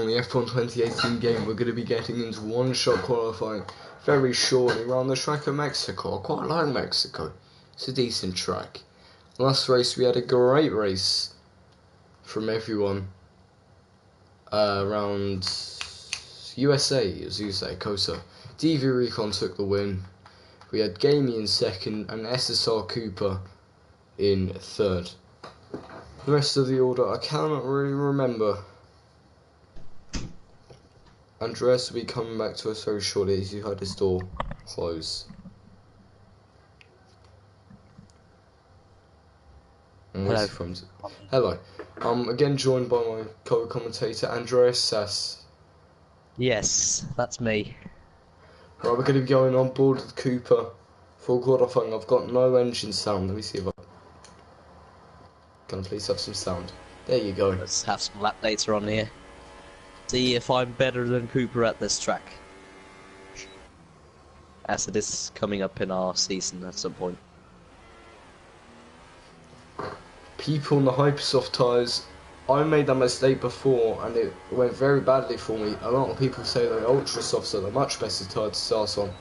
on the F1 2018 game, we're going to be getting into one-shot qualifying very shortly around the track of Mexico. I quite like Mexico. It's a decent track. Last race we had a great race from everyone around USA, as you say, Cosa. DV Recon took the win. We had Gamey in second and SSR Cooper in third. The rest of the order I cannot really remember. Andreas will be coming back to us very shortly as you heard his door close. And Hello. Hello. I'm again joined by my co-commentator Andreas Sass. Yes, that's me. Right, we're going to be going on board with Cooper for qualifying. I've got no engine sound. Let me see if I can. Please have some sound. There you go. Let's have some lap data on here. See if I'm better than Cooper at this track. As it is coming up in our season at some point. People on the Hypersoft tyres, I made that mistake before and it went very badly for me. A lot of people say that Ultra Softs are the much better tyre to start on.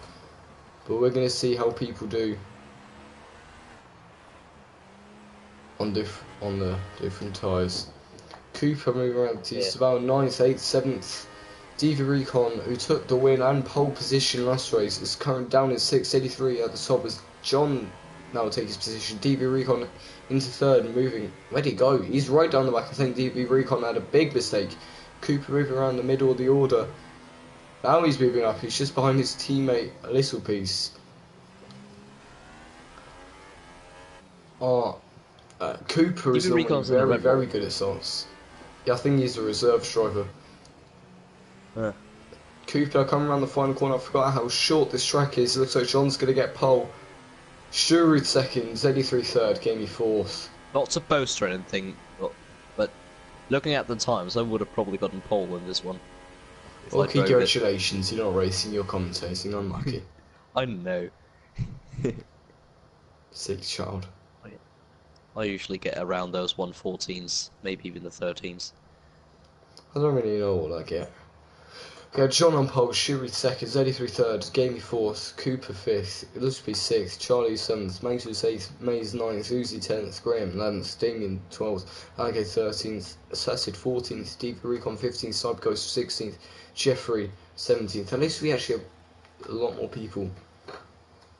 But we're going to see how people do on the different tyres. Cooper moving around, he's about 9th, 8th, 7th. DV Recon, who took the win and pole position last race, is currently down in 6th, 83 at the top as John now take his position. DV Recon into third, moving. Where'd he go? He's right down the back. I think DV Recon had a big mistake. Cooper moving around the middle of the order. Now he's moving up. He's just behind his teammate a little piece. Cooper is normally very, very good at starts. Yeah, I think he's a reserve driver. Cooper coming around the final corner. I forgot how short this track is. It looks like John's going to get pole. Schuruth second, Z83 third, Gamey fourth. Not to boast or anything, but looking at the times, I would have probably gotten pole in this one. Well, congratulations, you're not racing, you're commentating, unlucky. I know. Sick child. I usually get around those 114s, maybe even the 13s. I don't really know what I get. We had John on pole, Schuruth second, Z83 third, Gamey fourth, Cooper fifth, Illustraby sixth, Charlie seventh, Magnus eighth, Mays ninth, Uzi 10th, Graham 11th, Damien 12th, Alligator 13th, Assassin 14th, Deep Recon 15th, Cyberghost 16th, Jeffrey 17th. At least we actually have a lot more people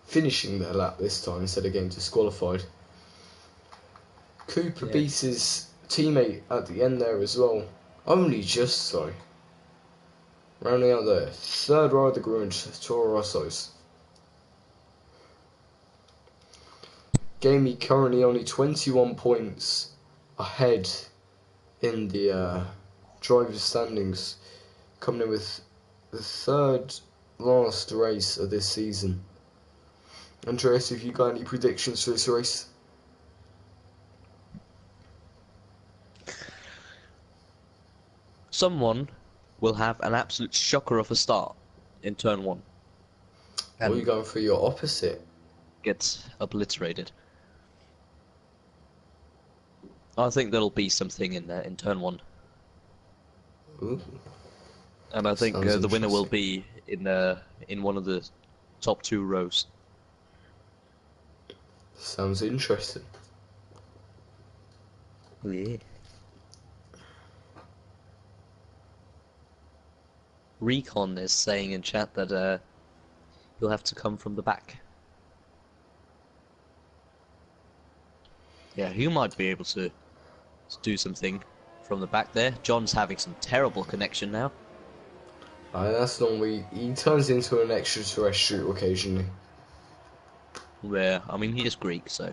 finishing their lap this time instead of getting disqualified. Cooper beats his teammate at the end there as well. Only just so. Rounding out the third row of the Grunge, Toro Rossos. Gamey currently only 21 points ahead in the driver's standings, coming in with the third last race of this season. Andreas, have you got any predictions for this race? Someone will have an absolute shocker of a start in turn 1. Or are you going for your opposite? Gets obliterated. I think there'll be something in there in turn 1. Ooh. And I think the winner will be in one of the top 2 rows. Sounds interesting. Yeah. Recon is saying in chat that you'll have to come from the back. Yeah, you might be able to do something from the back there. John's having some terrible connection now. That's normally, he turns into an extraterrestrial occasionally. Where, I mean, he is Greek, so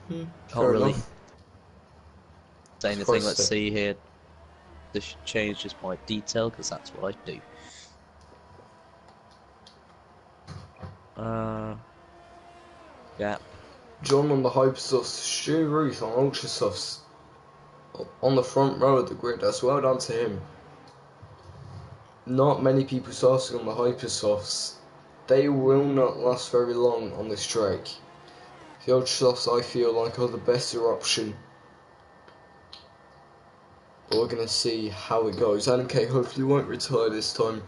can't really say anything. Let's see here. This changes my detail because that's what I do. Yeah. John on the Hypersofts, Schuruth on Ultrasofts on the front row of the grid. That's well done to him. Not many people starting on the Hypersofts. They will not last very long on this track. The Ultrasofts, I feel like, are the better option. But we're going to see how it goes. Adam K hopefully won't retire this time.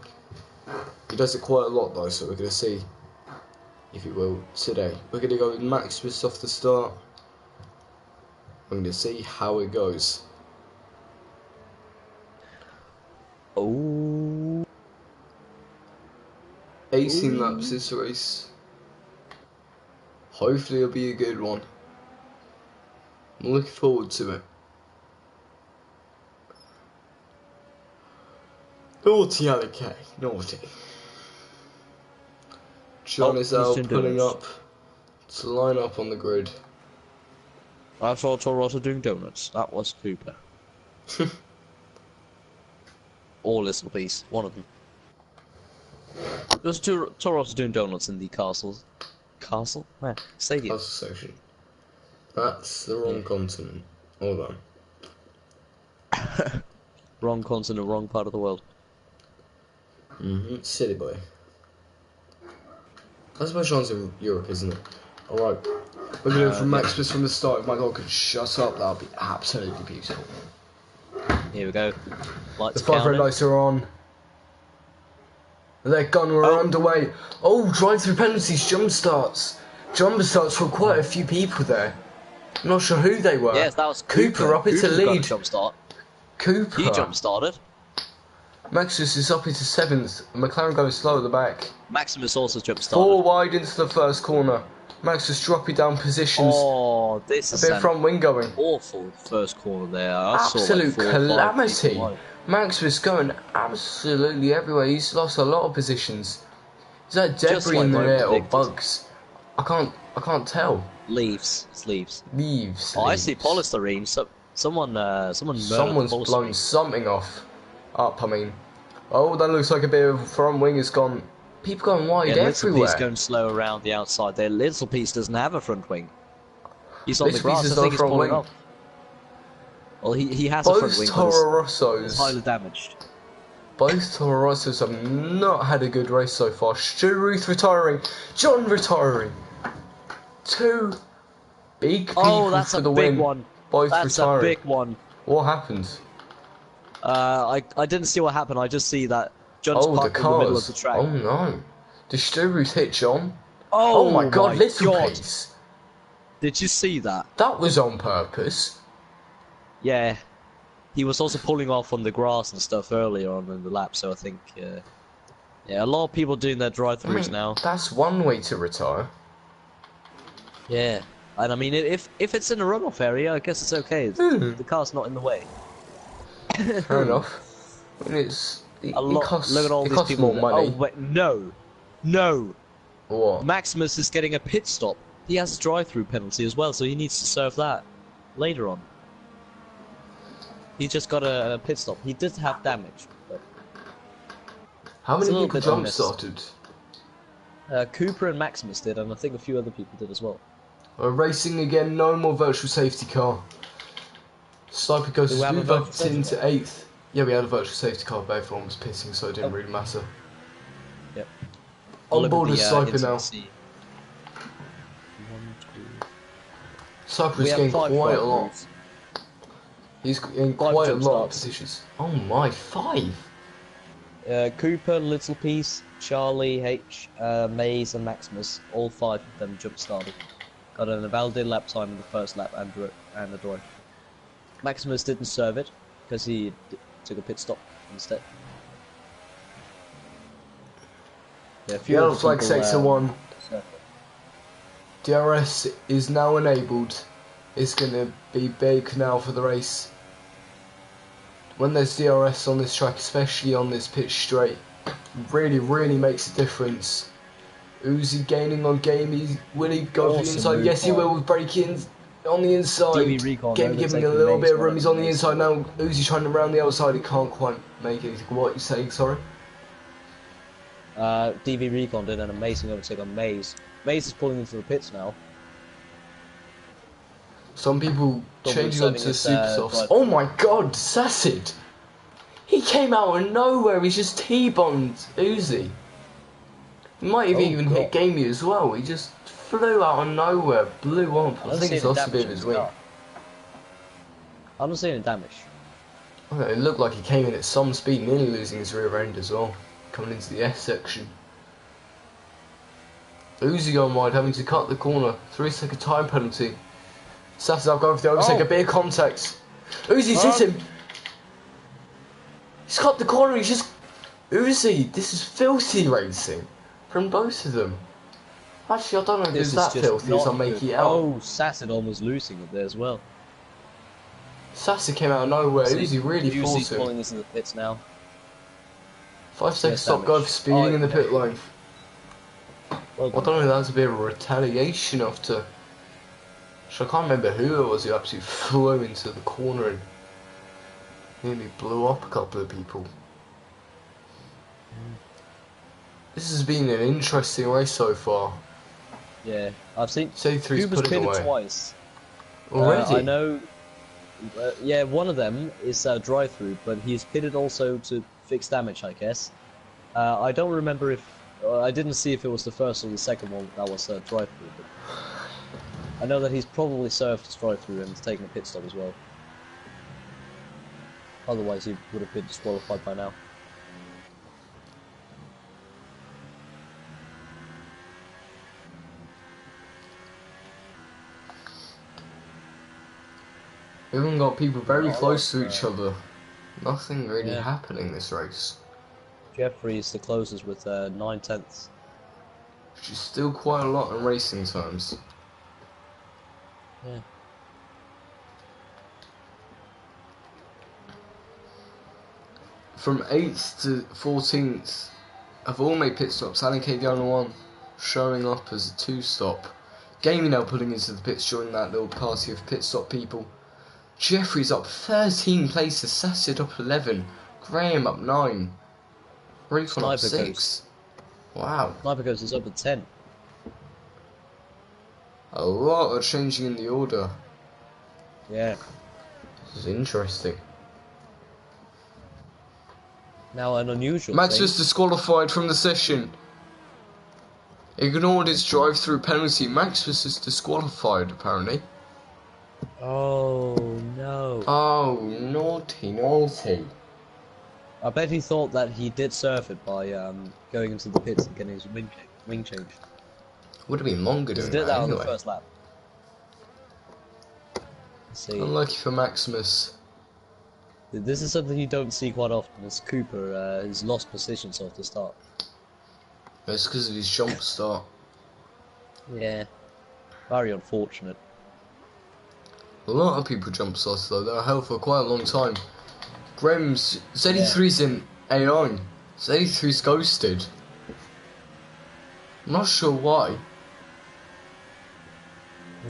He does it quite a lot though, so we're going to see if he will today. We're going to go with Maximus off the start. I'm going to see how it goes. Oh. 18 laps this race. Hopefully it'll be a good one. I'm looking forward to it. Naughty Alec, naughty. John is out pulling up to line up on the grid. I saw Toro Rosso doing donuts. That was Cooper. Or Little Piece, one of them. There's Toro Rosso doing donuts in the castle? Where? Stadium. Castle section. That's the wrong continent. Hold on. Wrong continent, wrong part of the world. Silly boy. That's why Sean's in Europe, isn't it? Alright. We're going from Maximus from the start. If my dog could shut up, that would be absolutely beautiful. Here we go. Lights the 5 red lights are on. They're gone, we're underway. Oh, drive-through penalties, jump starts. Jump starts for quite a few people there. I'm not sure who they were. Yes, that was Cooper up into lead. Jump start. Cooper. He jump started. Maximus is up into 7th. McLaren goes slow at the back. Maximus also jump started. 4 wide into the first corner. Maximus dropping down positions. Oh, this is a bit front wing going. Awful first corner there. Absolute calamity. Maximus going absolutely everywhere. He's lost a lot of positions. Is that debris in the air or bugs? I can't tell. Leaves. It's leaves. Leaves. Oh, I see polystyrene. Someone's blown something off. Up, I mean. Oh, that looks like a bit of front wing has gone. People going wide everywhere. Little Piece going slow around the outside there. Little Piece doesn't have a front wing. He's on the grass. I think he's pulling off. Well, he has a front wing. Both Toro Rossos is highly damaged. Both Toro Rossos have not had a good race so far. Stu Ruth retiring. John retiring. 2 big people for the win. One. Both that's retiring. A big one. What happened? I didn't see what happened. I just see that John's parked in the middle of the track. Oh no! Did Stu Ruth hit John? Oh my God! Little Piece. Did you see that? That was on purpose. Yeah, he was also pulling off on the grass and stuff earlier on in the lap. So I think, yeah, a lot of people doing their drive-throughs now. That's one way to retire. Yeah, and I mean, if it's in a runoff area, I guess it's okay. The car's not in the way. Fair enough. I mean, it costs, look at all these people. More money. Oh wait, no. What? Maximus is getting a pit stop. He has a drive-through penalty as well, so he needs to serve that later on. He just got a pit stop. He did have damage. But how many people jump started? Cooper and Maximus did, and I think a few other people did as well. We're racing again. No more virtual safety car. Sniper goes smooth up into 8th. Yeah, we had a virtual safety car, but everyone was pissing, so it didn't really matter. Yep. On board with Sniper now. Sniper is getting quite a lot. He's in quite a lot of positions. Oh my, 5! Cooper, Little Piece, Charlie, H, Maze, and Maximus, all 5 of them jump started. Got an validated lap time in the first lap and a drive. Maximus didn't serve it because he took a pit stop instead. Yellow flag sector 1. DRS is now enabled. It's going to be big now for the race. When there's DRS on this track, especially on this pitch straight, really makes a difference. Uzi gaining on Gamey. Will he go for the inside? Yes, he will. Break in on the inside. Gamey giving a little bit of room. He's on the inside now. Uzi trying to round the outside. He can't quite make it. What are you saying? Sorry. DV Recon did an amazing overtake on Maze. Maze is pulling into the pits now. Some people changing onto super softs. Oh my God, Sassid! He came out of nowhere. He just T-bombed Uzi. He might have even hit Gamey as well. He just flew out of nowhere, blew up. I think he's lost a bit of his wing. I don't see any damage. Oh, it looked like he came in at some speed, nearly losing his rear end as well, coming into the S section. Uzi on wide, having to cut the corner. 3-second time penalty. Sassav going for the overtake, a bit of contact. Uzi's hit him. He's cut the corner, he's just... Uzi, this is filthy racing from both of them. Actually, I don't know if it's that filthy as I'm making it out. Oh, Sassid almost losing it there as well. Sassi came out of nowhere. Uzi really forced him. pulling this in the pits now. 5-second stop go for speeding in the pit lane. Well, I don't know if that was a bit of a retaliation after... I can't remember who it was who absolutely flew into the corner and nearly blew up a couple of people. This has been an interesting race so far. Yeah, I've seen C3's Cooper's putting pitted away. twice. Already? I know. Yeah, one of them is drive-through, but he's pitted also to fix damage, I guess. I don't remember if I didn't see if it was the first or the second one that was drive-through. But I know that he's probably served his drive-through and taken a pit stop as well. Otherwise, he would have been disqualified by now. We haven't got people very close to each other. Nothing really happening this race. Jeffrey's the closest with 9/10. Which is still quite a lot in racing terms. Yeah. From 8th to 14th have all made pit stops. Alan K, the only one showing up as a 2-stop. Gaming now pulling into the pits, joining that little party of pit stop people. Jeffrey's up 13 places, Sassid up 11, Graham up 9, Recon up 6. Wow. Sniper Ghost is up at 10. A lot of changing in the order. Yeah. This is interesting. Now an unusual Max thing. was disqualified from the session. Ignored its drive-through penalty. Max was just disqualified apparently. Oh no. Oh, naughty, naughty. I bet he thought that he did serve it by going into the pits and getting his wing change. Would have been longer doing He did that anyway. on the first lap. Let's see. Unlucky for Maximus. This is something you don't see quite often, as Cooper has lost positions off the start. It's because of his jump start. Yeah. Very unfortunate. A lot of people jump starts though. They're held for quite a long time. Graham's Z83's in A9. Z83's ghosted. I'm not sure why.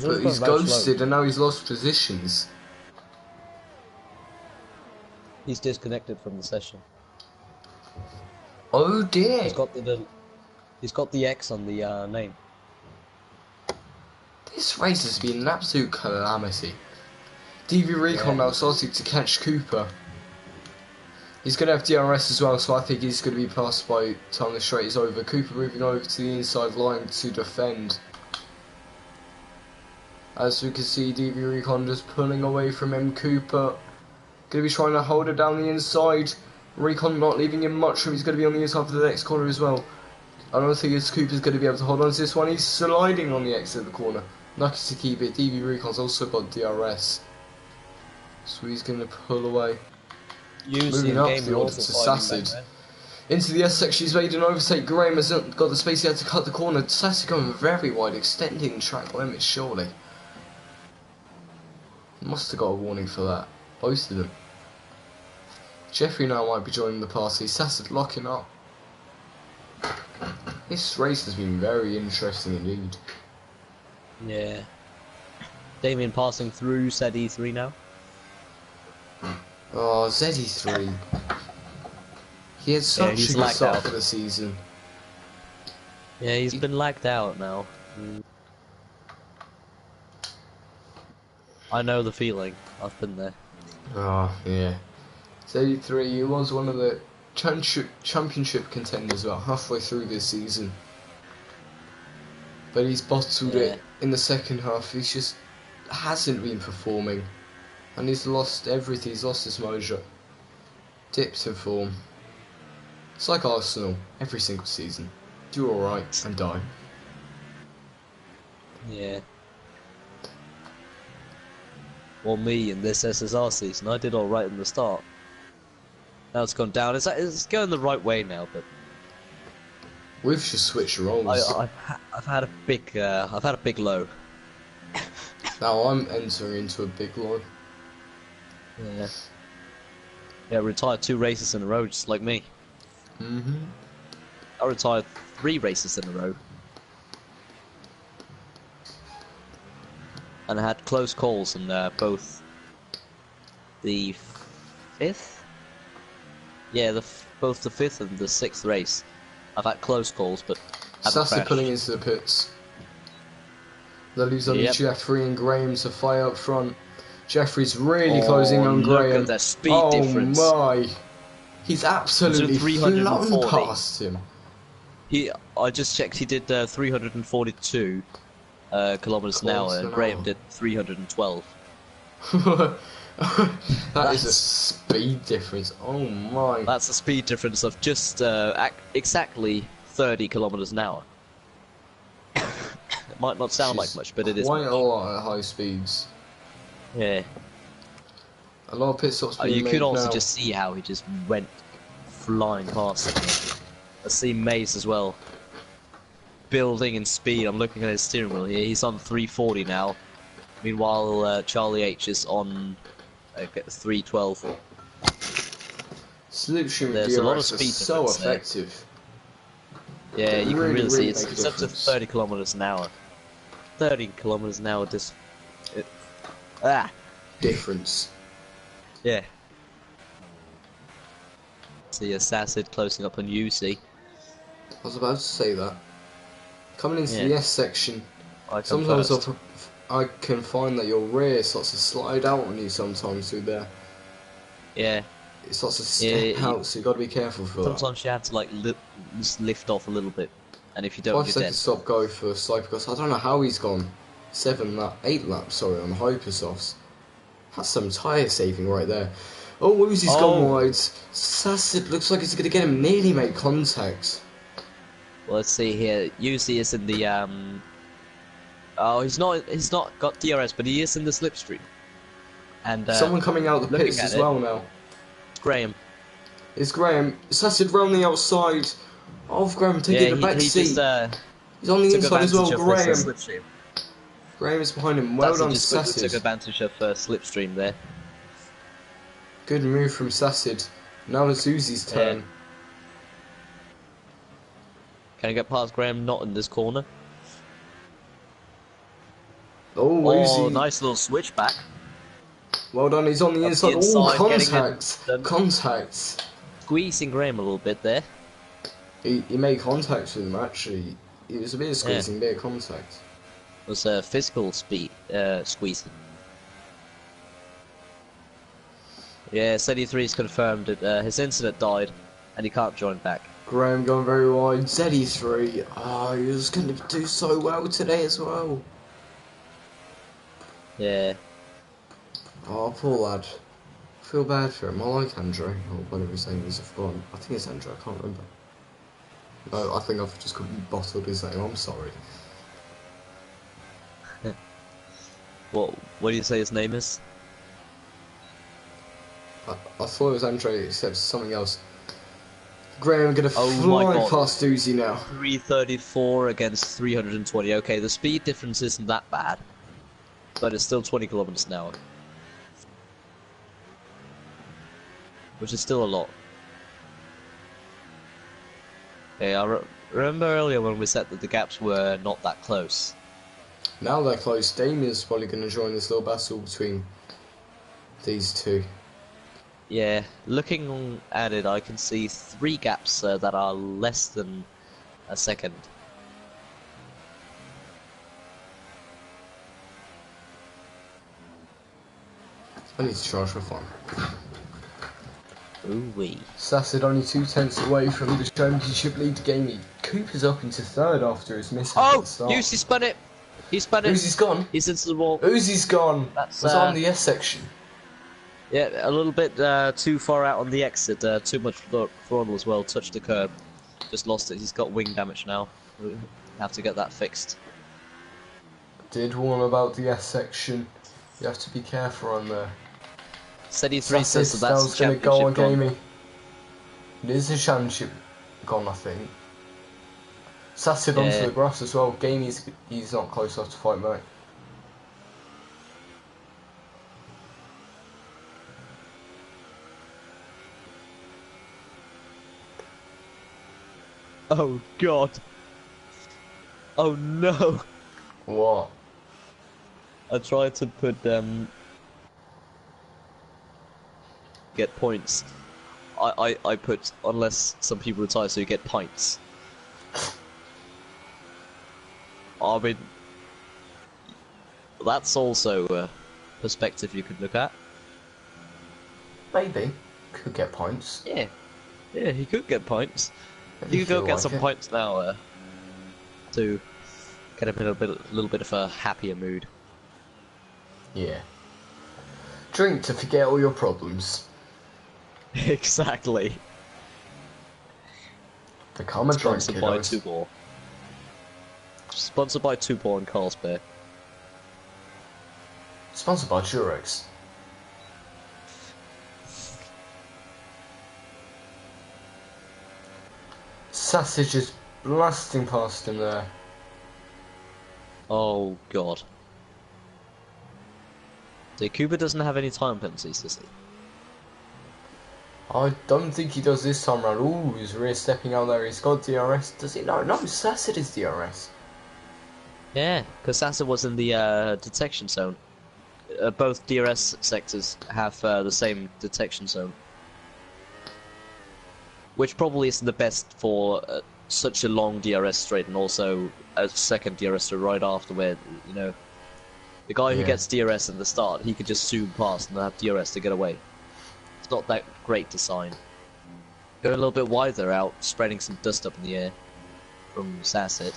But he's ghosted and now he's lost positions. He's disconnected from the session. Oh dear. He's got the X on the name. This race has been an absolute calamity. DV Recon now starting to catch Cooper. He's going to have DRS as well, so I think he's going to be passed by the time the straight is over. Cooper moving over to the inside line to defend. As we can see, DV Recon just pulling away from him. Cooper going to be trying to hold it down the inside. Recon not leaving him much room. He's going to be on the inside for the next corner as well. I don't think Cooper's going to be able to hold on to this one. He's sliding on the exit of the corner. Lucky to keep it. DV Recon's also got DRS. So he's going to pull away. Moving up the order to Sassid. Into the S section, he's made an overtake. Graham has not got the space he had to cut the corner. Sassid going very wide, extending track limits, surely. Must have got a warning for that. Both of them. Jeffrey now might be joining the party. Sassid locking up. This race has been very interesting indeed. Yeah. Damien passing through, said E3 now. Oh, ZE3. He had such a good start for the season. Yeah, he's been lagged out now. I know the feeling. I've been there. Oh, yeah. ZE3, he was one of the championship contenders about halfway through this season. But he's bottled it in the second half. He just hasn't been performing. And he's lost everything. He's lost his mojo. Dips in form. It's like Arsenal every single season. Do alright and die. Yeah. Well, me in this SSR season, I did alright in the start. Now it's gone down. It's going the right way now, but We've just switched roles. I've had a big low. Now I'm entering into a big low. Yeah. Yeah, retired 2 races in a row, just like me. I retired 3 races in a row. And I had close calls in both the 5th? Yeah, both the 5th and the 6th race. I've had close calls, but Sassy pulling into the pits. They lose only Jeffrey and Graham to fire up front. Jeffrey's really closing on Graham. Look at the speed difference. Oh my! He's absolutely flown past him. I just checked. He did 342 kilometers an hour, and Graham did 312. That is a speed difference. Oh my! That's a speed difference of just exactly 30 kilometers an hour. It might not sound like much, but it is quite a lot at high speeds. Yeah. A lot of pit stops being you made could also now. just see how he just went flying past him. I see Mace as well. Building in speed. I'm looking at his steering wheel here. He's on 340 now. Meanwhile, Charlie H is on 312. Slipstream There's a lot of DRS speed is so difference effective. Yeah, you can really see it's make a up to 30 kilometers an hour. 30 kilometers an hour just... Difference. Yeah. See Assassin closing up on UC. I was about to say that. Coming into the S section, sometimes I can find that your rear starts to slide out on you sometimes through there. Yeah. It starts to step out, so you got to be careful for that. Sometimes you have to like just lift off a little bit, and if you don't, 5 you're seconds dead. stop go for Slipe, because I don't know how he's gone 8 laps, sorry, on Hypersofts. That's some tyre saving right there. Oh, Woozy's gone wide. Sassid looks like it's going to get him, nearly make contact. Well, let's see here. Uzi is in the oh, he's not got DRS, but he is in the slipstream. And someone coming out the pits as well now. Graham. It's Graham. Sassid round the outside. Oh, Graham taking the back seat. He's on the inside as well, Graham. Graham is behind him. Well done, Sassid. Took advantage of slipstream there. Good move from Sassid. Now it's Uzi's turn. Can I get past Graham? Not in this corner. Oh, Uzi. Nice little switchback. Well done, he's on the inside. Oh, contact! Contact! Squeezing Graham a little bit there. He made contact with him, actually. It was a bit of squeezing, a bit of contact. It was a physical squeezing. Yeah, ZE3 has confirmed that his incident died, and he can't join back. Graham going very wide. ZE3. Oh, he was going to do so well today as well. Yeah. Oh, poor lad. I feel bad for him. I like Andre, or whatever his name is. I've forgotten. I think it's Andre, I can't remember. No, I think I've just bottled his name. I'm sorry. What do you say his name is? I thought it was Andre, except something else. Graham gonna fly past Uzi now. 334 against 320. Okay, the speed difference isn't that bad, but it's still 20 kilometers an hour, which is still a lot. Okay, I remember earlier when we said that the gaps were not that close. Now they're close. Damien's probably going to join this little battle between these two. Yeah, looking at it, I can see 3 gaps that are less than a second. I need to charge for fun. Ooh-wee. Sassid only 2 tenths away from the championship lead gaming. Cooper's up into 3rd after his mishap at the start. Uzi spun it! He spun it! Uzi's gone! He's into the wall. Uzi's gone! That's was on the S section. Yeah, a little bit too far out on the exit, too much throttle as well, touched the curb. Just lost it, he's got wing damage now. We have to get that fixed. Did warn about the S section. You have to be careful on there. Steady 3 says that That that's was the going to go on championship gone. gaming. It is a championship gone, I think. Sassid onto the grass as well. Gamey's he's not close enough to fight back. Oh god. Oh no. What? I tried to put get points. I put unless some people retire so you get pints. I mean, that's also a perspective you could look at. Maybe. Could get points. Yeah, he could get points. If You could go feel get like some it. points now to get a little bit of a happier mood. Yeah. Drink to forget all your problems. Exactly. Become a drunk, Sponsored by kiddos. Tuborg. Sponsored by Tuborg and Carlsberg. Sponsored by Durex. Sausage is blasting past him there. Oh god. So Cooper doesn't have any time penalties, does he? I don't think he does this time round. Ooh, he's rear stepping out there. He's got DRS. Does he? No, Sassid is DRS. Yeah, because Sasa was in the detection zone. Both DRS sectors have the same detection zone. Which probably isn't the best for such a long DRS straight, and also a second DRS straight right after where, you know, the guy who gets DRS at the start, he could just zoom past and have DRS to get away. It's not that great design. Going a little bit wider out, spreading some dust up in the air from Sassid.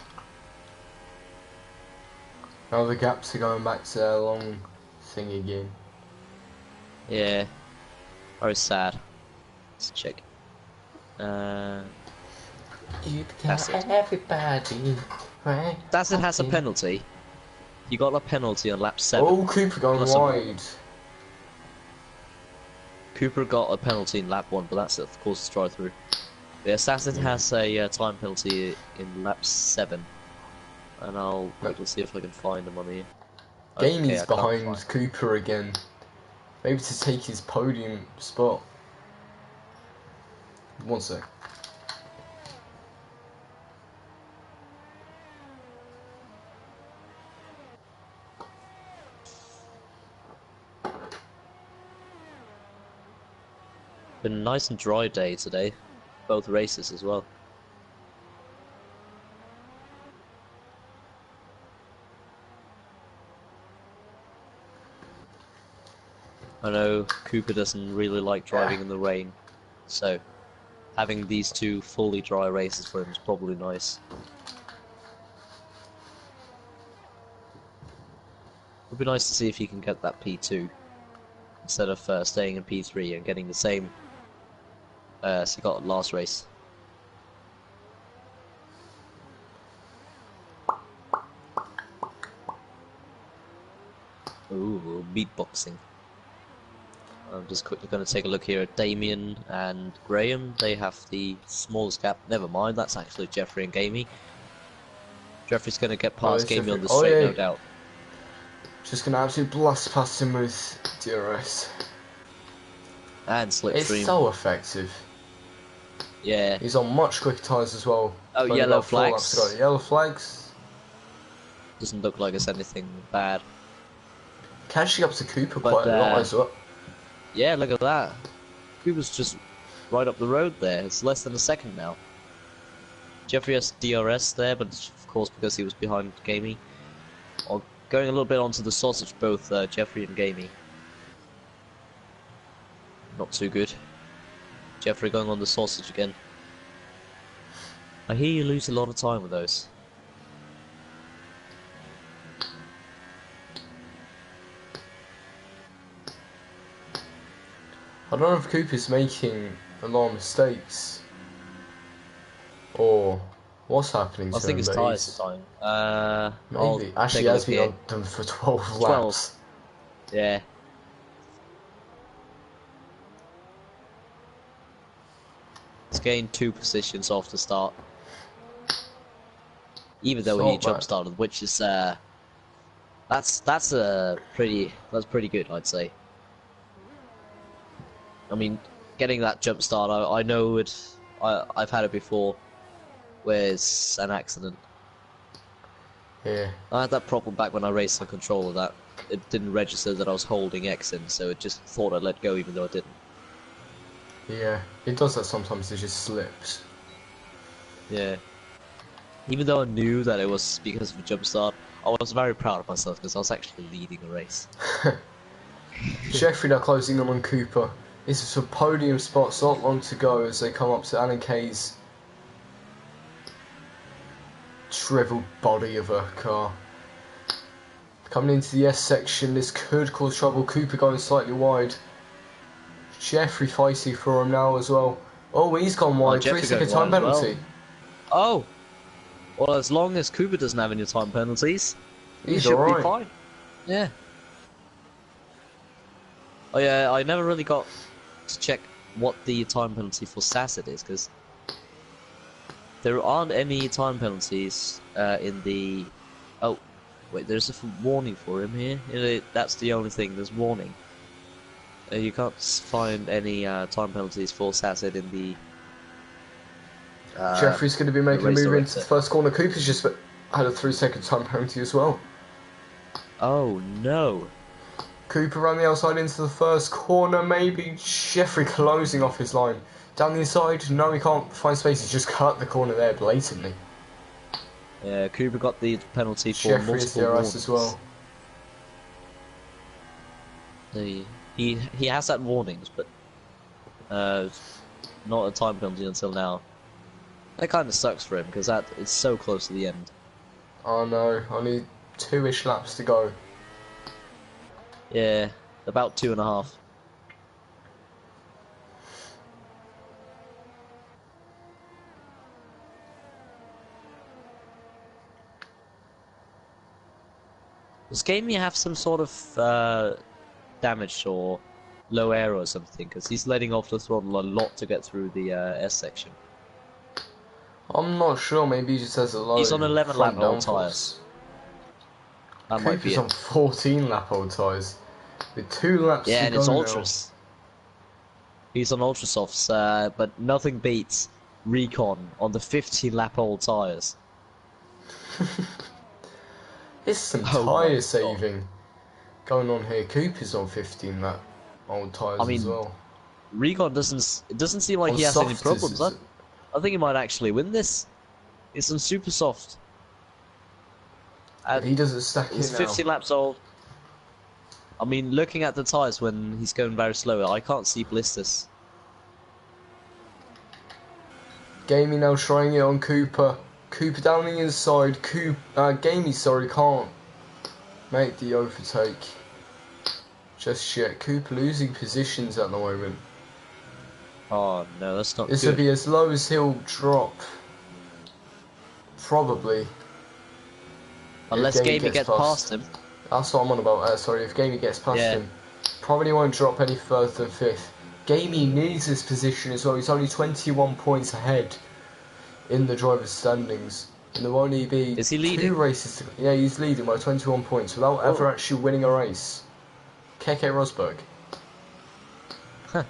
Now the gaps are going back to their long thing again. Yeah. Very sad. Let's check. You That's it. everybody. Right? Sassid has a penalty. You got a penalty on lap 7. Oh, Cooper going wide. Cooper got a penalty in lap 1, but that's of course a drive through. Yeah, Sassid has a time penalty in lap 7. And I'll quickly see if I can find him on here. Gamey's Okay, behind Cooper again. Maybe to take his podium spot. One sec. Been a nice and dry day today. Both races as well. I know Cooper doesn't really like driving in the rain, so having these two fully dry races for him is probably nice. It would be nice to see if he can get that P2 instead of staying in P3 and getting the same as he got last race. Ooh, beatboxing. I'm just quickly going to take a look here at Damien and Graham. They have the smallest gap. Never mind, that's actually Jeffrey and Gamey. Jeffrey's going to get past Gamey on the straight, no doubt. Just going to absolutely blast past him with DRS. And Slipstream. It's so effective. Yeah. He's on much quicker tyres as well. Oh, yellow flags. Yellow flags. Doesn't look like it's anything bad. Catching up to Cooper quite a lot as well. Yeah, look at that. Cooper's just right up the road there. It's less than a second now. Jeffrey has DRS there, but it's of course because he was behind Gamey. Going a little bit onto the sausage, both Jeffrey and Gamey. Not too good. Jeffrey going on the sausage again. I hear you lose a lot of time with those. I don't know if Cooper's making a lot of mistakes or what's happening I to think him, his but tyres he's are dying. I'll maybe actually take a has look been here. on them for 12 12. laps. Yeah. He's gained 2 positions off the start. Even though he Not jump bad. started, which is that's pretty good, I'd say. I mean, getting that jump start, I know it. I've had it before, where it's an accident. Yeah. I had that problem back when I raced the controller that it didn't register that I was holding X in, so it just thought I'd let go even though I didn't. Yeah, it does that sometimes, it just slips. Yeah. Even though I knew that it was because of a jump start, I was very proud of myself because I was actually leading a race. Jeffrey now closing in on Cooper. This is for podium spots, not long to go as they come up to Alan Kay's shriveled body of a car. Coming into the S section, this could cause trouble. Cooper going slightly wide. Jeffrey fighting for him now as well. Oh, he's gone wide. Jeffrey 3-second going time wide as well. penalty. Oh! Well, as long as Cooper doesn't have any time penalties, he He's should be alright. fine. Yeah. Oh yeah, I never really got to check what the time penalty for Sasset is, because there aren't any time penalties in the... Oh, wait, there's a warning for him here. That's the only thing, there's warning. You can't find any time penalties for Sasset in the... Jeffrey's going to be making a race move into director. the first corner. Cooper's just had a 3-second time penalty as well. Oh no. Cooper ran the outside into the first corner, maybe. Jeffrey closing off his line. Down the inside, no, he can't find space. He's just cut the corner there blatantly. Yeah, Cooper got the penalty for Jeffrey is multiple warnings. DRS as well. He has had warnings, but not a time penalty until now. That kind of sucks for him because it's so close to the end. Oh no, only 2-ish laps to go. Yeah, about 2.5. Does Gamey have some sort of damage or low air or something? Because he's letting off the throttle a lot to get through the S section. I'm not sure, maybe he just has a low He's on 11 front lap old downforce. tyres. That might be Cooper's it. on 14 lap old tyres. With 2 laps Yeah, to and go it's now. ultras. He's on ultra softs, but nothing beats Recon on the 15 lap old tyres. There's some Oh my tyre God. saving going on here. Cooper's on 15 lap old tyres I mean, as well. Recon doesn't seem like On he has any softs, problems. I think he might actually win this. It's on super soft. But he doesn't stack He's it 15 now. laps old. I mean, looking at the tyres when he's going very slow, I can't see blisters. Gamey now trying it on Cooper. Cooper down the inside. Gamey, sorry, can't make the overtake just yet. Cooper losing positions at the moment. Oh no, that's not This will good. be as low as he'll drop. Probably. Unless Gamey gets past him. That's what I'm on about. Sorry, if Gamey gets past him, probably won't drop any further than 5th. Gamey needs this position as well. He's only 21 points ahead in the driver's standings. And there will only be Is he leading? 2 races to... Yeah, he's leading by 21 points without ever actually winning a race. Keke Rosberg. Huh.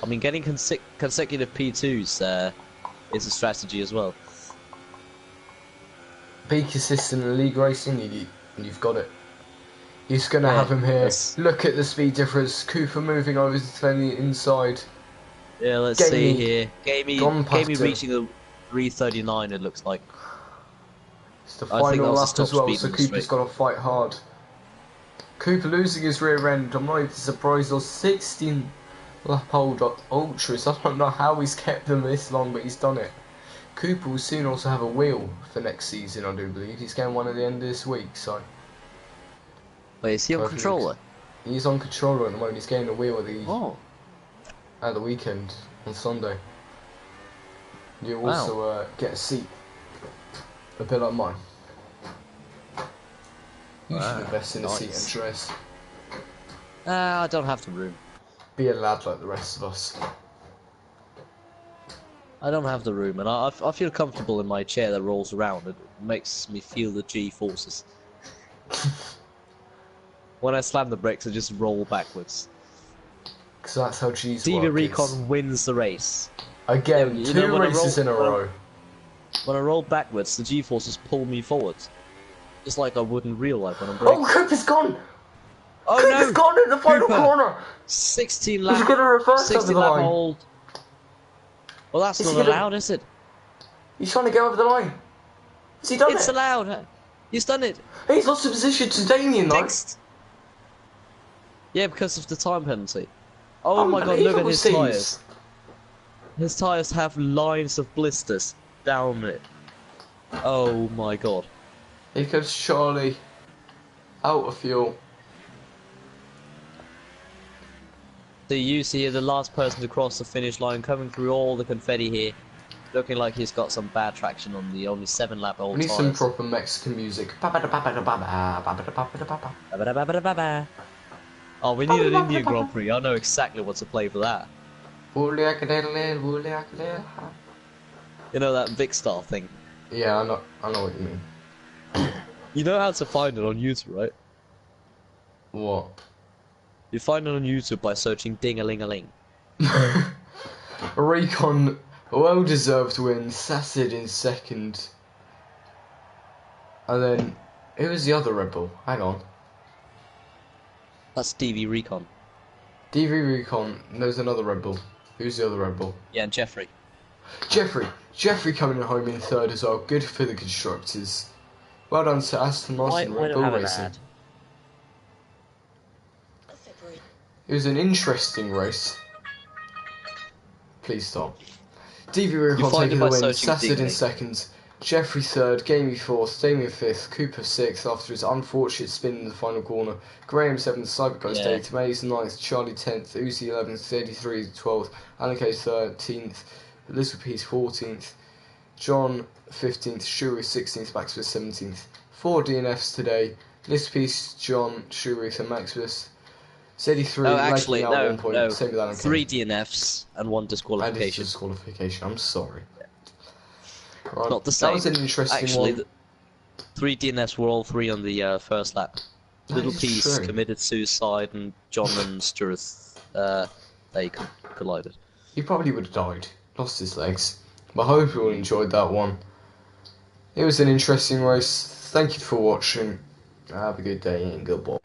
I mean, getting consecutive P2s is a strategy as well. Be consistent in league racing, and you've got it. He's going to have him here. Look at the speed difference. Cooper moving over to the inside. Yeah, let's see here. Gamey reaching the 3:39, it looks like. It's the final lap as well, so Cooper's got to fight hard. Cooper losing his rear end. I'm not even surprised. Those 16 lap old ultras. I don't know how he's kept them this long, but he's done it. Cooper will soon also have a wheel for next season, I do believe. He's getting one at the end of this week, so... Wait, is he on controller? He's on controller at the moment. He's getting a wheel at the weekend on Sunday. You Wow. also get a seat, a bit like mine. You should invest in a seat, Andreas. I don't have the room. Be a lad like the rest of us. I don't have the room, and I feel comfortable in my chair that rolls around. It makes me feel the G-forces. When I slam the brakes, I just roll backwards. Because that's how G's TV work. Recon wins the race. Again, you two know, races in a row. When I roll backwards, the G-forces pull me forwards. Just like I would in real life when I'm braking. Oh, Cooper's gone! Oh Cooper's no! gone in the final Cooper! corner! 16 lap, He's gonna reverse 16 over the lap line. hold. Well, that's not he gonna- allowed, is it? He's trying to go over the line. Has he done it? It's allowed. He's done it. He's lost the position to Damien though. Fixed. Yeah, because of the time penalty. Oh my god, look at his Unbelievable tyres. scenes. His tyres have lines of blisters down it. Oh my god. Here comes Charlie. Out of fuel. So you see the last person to cross the finish line, coming through all the confetti here. Looking like he's got some bad traction on the only 7 lap old We need tyres. some proper Mexican music. Oh, we need an Indian Grand Prix. I know exactly what to play for that. You know that Vic Star thing? Yeah, I know what you mean. You know how to find it on YouTube, right? What? You find it on YouTube by searching Ding-a-ling-a-ling. Recon, a well-deserved win, Sassid in second. And then, who was the other Red Bull? Hang on. That's DV Recon. DV Recon, there's another Red Bull. Who's the other Red Bull? Yeah, and Jeffrey. Jeffrey coming home in third as well. Good for the constructors. Well done to Aston Martin Red Bull Racing. It was an interesting race. Please stop. DV Recon taking the win, Sassid in second, Jeffrey third, Gamey fourth, Damien fifth, Cooper sixth after his unfortunate spin in the final corner, Graham seventh, Cyberghost eighth, Mason ninth, Charlie 10th, Uzi 11th, 33 12th, Alan K 13th, Little Peace 14th, John 15th, Shuri 16th, Maximus 17th. 4 DNFs today, Little Peace, John, Shuri and Maximus. 83 actually, out no, 1 point, no. same with Alan K. 3 DNFs and 1 disqualification. And it's disqualification, I'm sorry. Right. Not the same. That was an interesting Actually, one. 3 DNFs were all 3 on the first lap. Little Peace committed suicide, and John and Stuart, they collided. He probably would have died, lost his legs. But I hope you all enjoyed that one. It was an interesting race. Thank you for watching. Have a good day and goodbye.